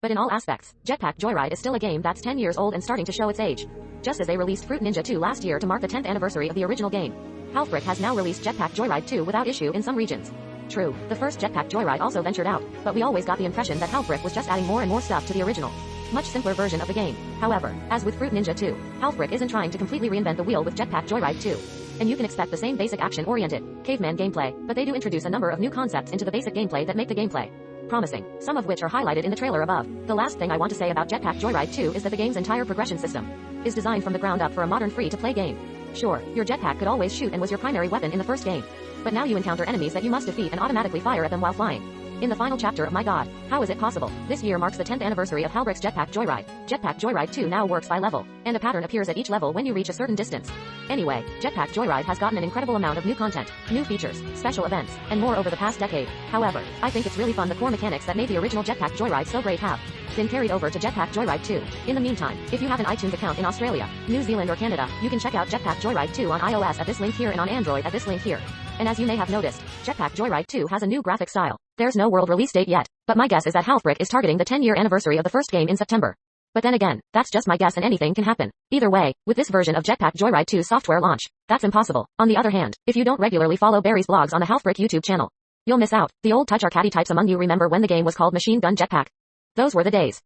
But in all aspects, Jetpack Joyride is still a game that's 10 years old and starting to show its age. Just as they released Fruit Ninja 2 last year to mark the 10th anniversary of the original game, Halfbrick has now released Jetpack Joyride 2 without issue in some regions. True, the first Jetpack Joyride also ventured out, but we always got the impression that Halfbrick was just adding more and more stuff to the original, much simpler version of the game. However, as with Fruit Ninja 2, Halfbrick isn't trying to completely reinvent the wheel with Jetpack Joyride 2. And you can expect the same basic action-oriented, caveman gameplay, but they do introduce a number of new concepts into the basic gameplay that make the gameplay promising, some of which are highlighted in the trailer above. The last thing I want to say about Jetpack Joyride 2 is that the game's entire progression system is designed from the ground up for a modern free-to-play game. Sure, your jetpack could always shoot and was your primary weapon in the first game, but now you encounter enemies that you must defeat and automatically fire at them while flying. In the final chapter of My God, how is it possible? This year marks the 10th anniversary of Halbrick's Jetpack Joyride. Jetpack Joyride 2 now works by level, and a pattern appears at each level when you reach a certain distance. Anyway, Jetpack Joyride has gotten an incredible amount of new content, new features, special events, and more over the past decade. However, I think it's really fun the core mechanics that made the original Jetpack Joyride so great have been carried over to Jetpack Joyride 2. In the meantime, if you have an iTunes account in Australia, New Zealand or Canada, you can check out Jetpack Joyride 2 on iOS at this link here and on Android at this link here. And as you may have noticed, Jetpack Joyride 2 has a new graphic style. There's no world release date yet, but my guess is that Halfbrick is targeting the 10-year anniversary of the first game in September. But then again, that's just my guess and anything can happen. Either way, with this version of Jetpack Joyride 2 software launch, that's impossible. On the other hand, if you don't regularly follow Barry's blogs on the Halfbrick YouTube channel, you'll miss out. The old touch arcade types among you remember when the game was called Machine Gun Jetpack. Those were the days.